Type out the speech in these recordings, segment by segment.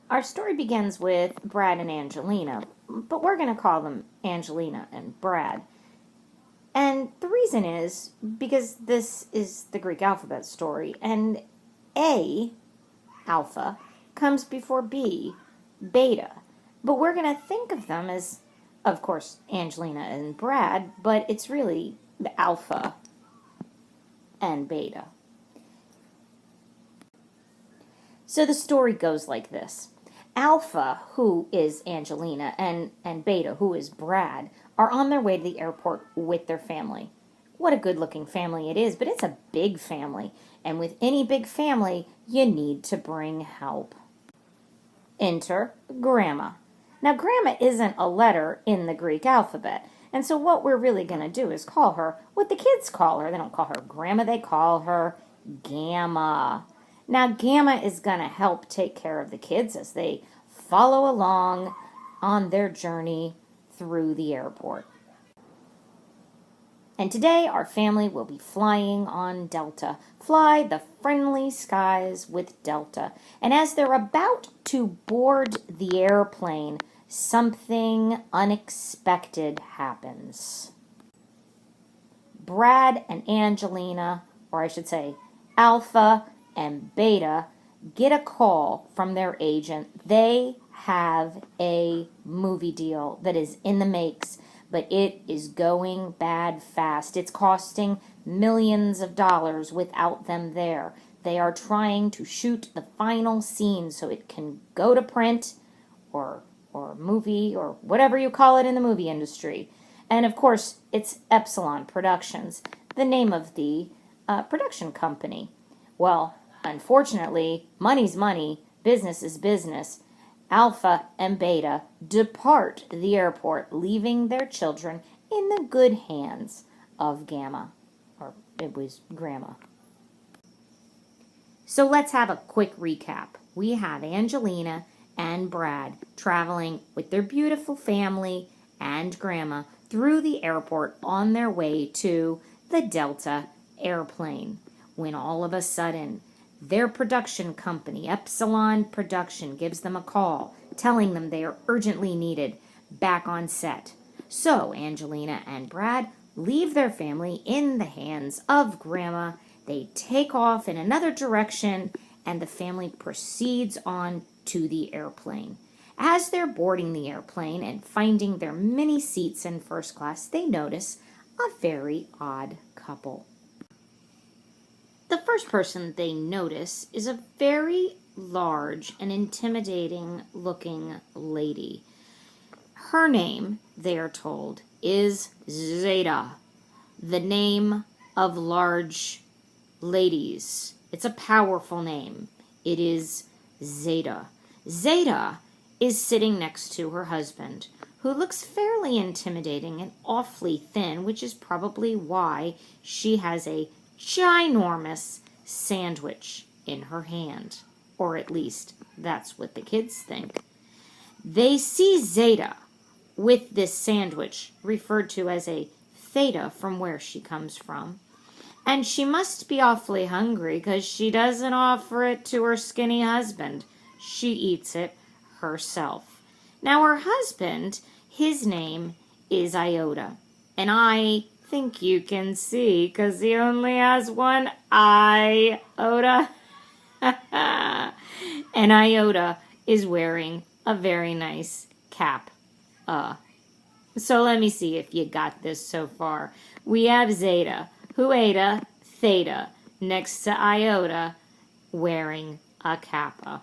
Our story begins with Brad and Angelina, but we're going to call them Angelina and Brad. And the reason is because this is the Greek alphabet story, and A, alpha, comes before B, beta. But we're going to think of them as, of course, Angelina and Brad, but it's really the alpha and beta. So the story goes like this. Alpha, who is Angelina, and Beta, who is Brad, are on their way to the airport with their family. What a good-looking family it is, but it's a big family. And with any big family, you need to bring help. Enter Grandma. Now, Grandma isn't a letter in the Greek alphabet. And so what we're really going to do is call her what the kids call her. They don't call her Grandma, they call her Gamma. Now, Gamma is going to help take care of the kids as they follow along on their journey through the airport. And today, our family will be flying on Delta. Fly the friendly skies with Delta. And as they're about to board the airplane, something unexpected happens. Brad and Angelina, or I should say, Alpha and Beta, get a call from their agent. They have a movie deal that is in the makes, but it is going bad fast. It's costing millions of dollars without them there. They are trying to shoot the final scene so it can go to print or movie or whatever you call it in the movie industry. And of course, it's Epsilon Productions, the name of the production company. Well, unfortunately, money's money, business is business. Alpha and Beta depart the airport, leaving their children in the good hands of Gamma, or it was Grandma. So let's have a quick recap. We have Angelina and Brad traveling with their beautiful family and Grandma through the airport on their way to the Delta airplane, when all of a sudden their production company, Epsilon Production, gives them a call telling them they are urgently needed back on set. So Angelina and Brad leave their family in the hands of Grandma. They take off in another direction, and the family proceeds on to the airplane. As they're boarding the airplane and finding their many seats in first class, they notice a very odd couple. The first person they notice is a very large and intimidating looking lady. Her name, they are told, is Zeta, the name of large ladies. It's a powerful name. It is Zeta. Zeta is sitting next to her husband, who looks fairly intimidating and awfully thin, which is probably why she has a ginormous sandwich in her hand. Or at least, that's what the kids think. They see Zeta with this sandwich, referred to as a theta from where she comes from. And she must be awfully hungry because she doesn't offer it to her skinny husband. She eats it herself. Now her husband, his name is Iota. And I think you can see because he only has one iota. And Iota is wearing a very nice cap. So let me see if you got this so far. We have Zeta, who ate a theta, next to Iota, wearing a kappa.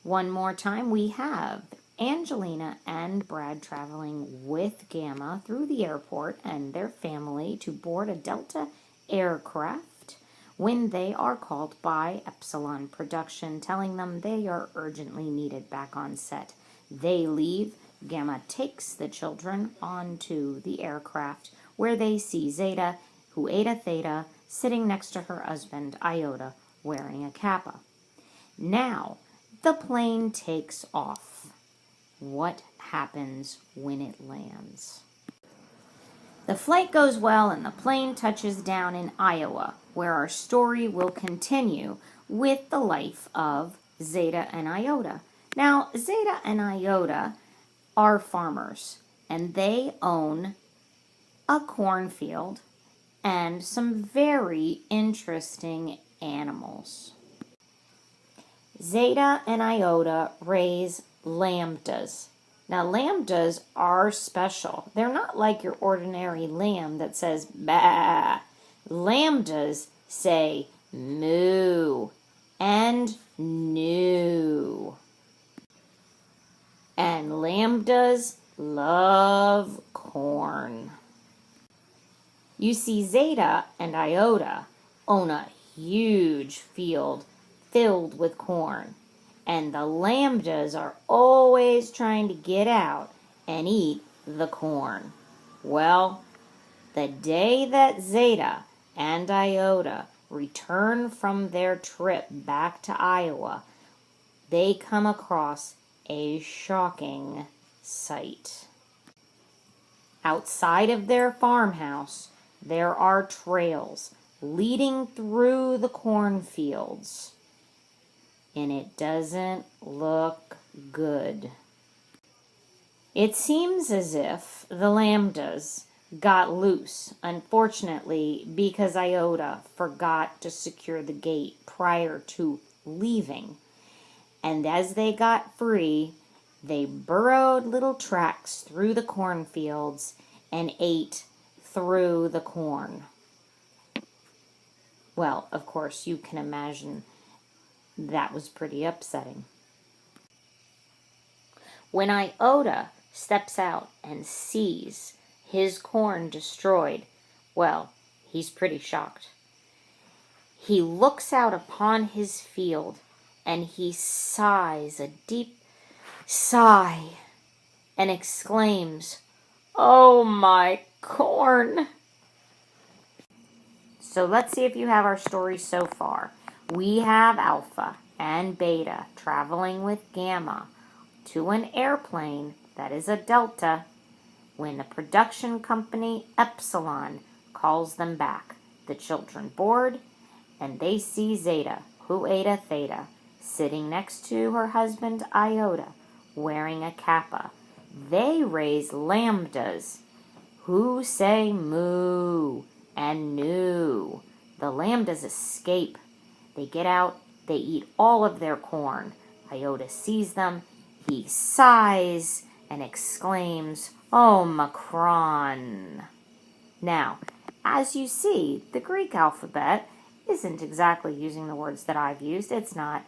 One more time, we have Angelina and Brad traveling with Gamma through the airport and their family to board a Delta aircraft when they are called by Epsilon Production, telling them they are urgently needed back on set. They leave. Gamma takes the children onto the aircraft, where they see Zeta, who ate a theta, sitting next to her husband, Iota, wearing a kappa. Now, the plane takes off. What happens when it lands? The flight goes well and the plane touches down in Iowa, where our story will continue with the life of Zeta and Iota. Now, Zeta and Iota are farmers, and they own a cornfield and some very interesting animals. Zeta and Iota raise lambdas. Now, lambdas are special. They're not like your ordinary lamb that says bah. Lambdas say moo and new. And lambdas love corn. You see, Zeta and Iota own a huge field filled with corn, and the lambdas are always trying to get out and eat the corn. Well, the day that Zeta and Iota return from their trip back to Iowa, they come across a shocking sight. Outside of their farmhouse, there are trails leading through the cornfields, and it doesn't look good. It seems as if the lambdas got loose, unfortunately, because Iota forgot to secure the gate prior to leaving. And as they got free, they burrowed little tracks through the cornfields and ate through the corn. Well, of course, you can imagine that was pretty upsetting. When Iota steps out and sees his corn destroyed, well, he's pretty shocked. He looks out upon his field and he sighs a deep sigh and exclaims, "Oh, my corn!" So let's see if you have our story so far. We have Alpha and Beta traveling with Gamma to an airplane that is a Delta when the production company Epsilon calls them back. The children board and they see Zeta, who ate a theta, sitting next to her husband Iota, wearing a kappa. They raise lambdas, who say moo and new. The lambdas escape. They get out, they eat all of their corn. Iota sees them, he sighs and exclaims, "Oh, Macron." Now, as you see, the Greek alphabet isn't exactly using the words that I've used. It's not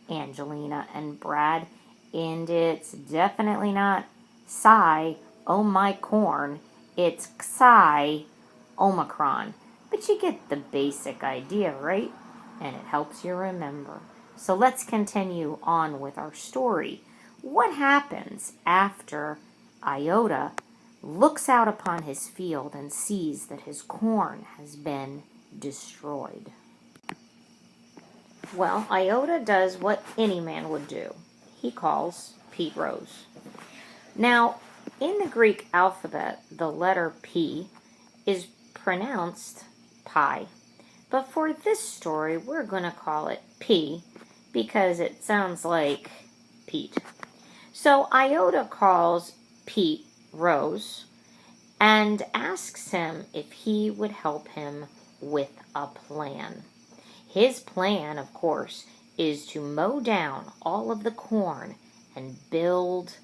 Angelina and Brad, and it's definitely not Psi, oh my corn. It's Psi, Omicron. But you get the basic idea, right? And it helps you remember. So let's continue on with our story. What happens after Iota looks out upon his field and sees that his corn has been destroyed? Well, Iota does what any man would do. He calls Pete Rose. Now, in the Greek alphabet, the letter P is pronounced pi. But for this story, we're going to call it P because it sounds like Pete. So Iota calls Pete Rose and asks him if he would help him with a plan. His plan, of course, is to mow down all of the corn and build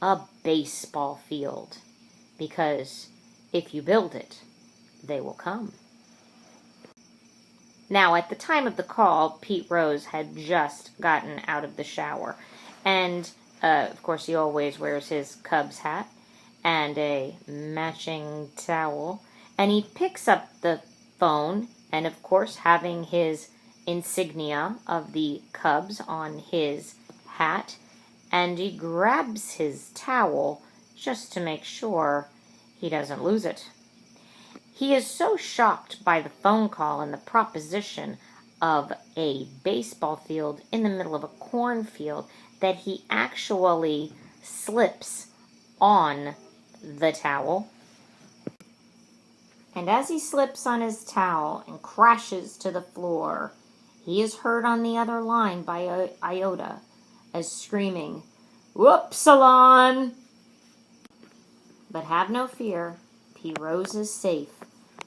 a baseball field. Because if you build it, they will come. Now, at the time of the call, Pete Rose had just gotten out of the shower. And, of course, he always wears his Cubs hat and a matching towel. And he picks up the phone, and, of course, having his insignia of the Cubs on his hat, and he grabs his towel just to make sure he doesn't lose it. He is so shocked by the phone call and the proposition of a baseball field in the middle of a cornfield that he actually slips on the towel. And as he slips on his towel and crashes to the floor, He is heard on the other line by Iota as screaming, "Whoopsalon!" But have no fear, P. Rose is safe.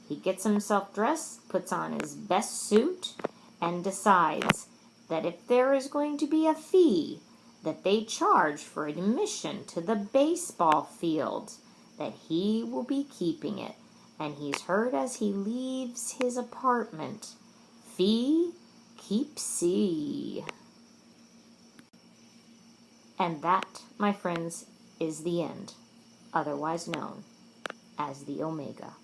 He gets himself dressed, puts on his best suit, and decides that if there is going to be a fee that they charge for admission to the baseball field, that he will be keeping it. And he's heard as he leaves his apartment, "Fee, keep C." And that, my friends, is the end, otherwise known as the Omega.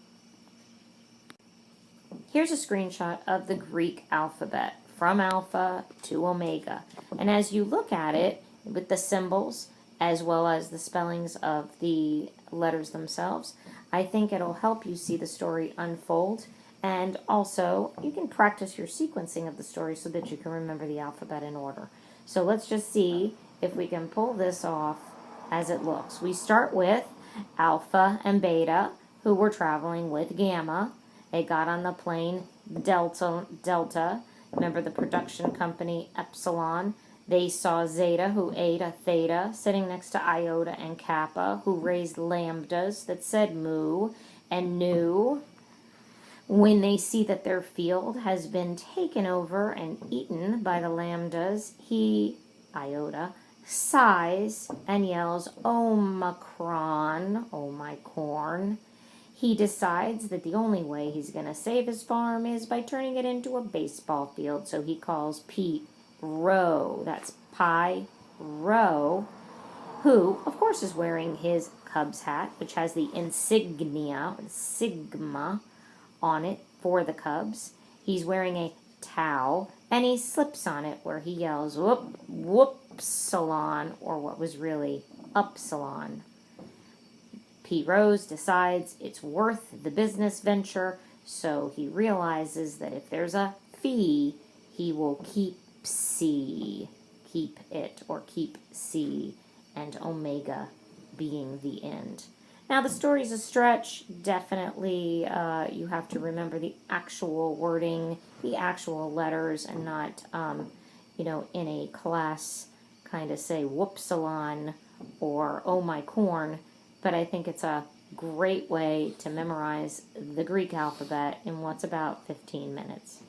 Here's a screenshot of the Greek alphabet from Alpha to Omega. And as you look at it with the symbols as well as the spellings of the letters themselves, I think it'll help you see the story unfold. And also, you can practice your sequencing of the story so that you can remember the alphabet in order. So let's just see if we can pull this off as it looks. We start with Alpha and Beta, who were traveling with Gamma. They got on the plane Delta. Remember the production company Epsilon. They saw Zeta, who ate a Theta, sitting next to Iota and Kappa, who raised lambdas that said Mu and Nu. When they see that their field has been taken over and eaten by the lambdas, he, Iota, sighs and yells, "Omicron, oh my corn." He decides that the only way he's going to save his farm is by turning it into a baseball field. So he calls Pete Rowe, that's Pi Rowe, who, of course, is wearing his Cubs hat, which has the insignia, Sigma, on it for the Cubs. He's wearing a towel, and he slips on it where he yells, "Whoop, whoopsalon," or what was really upsilon. P. Rose decides it's worth the business venture, so he realizes that if there's a fee, he will keep C, keep it, or keep C, and Omega being the end. Now, the story's a stretch. Definitely, you have to remember the actual wording, the actual letters, and not, in a class kind of say whoopsalon or oh my corn. But I think it's a great way to memorize the Greek alphabet in what's about 15 minutes.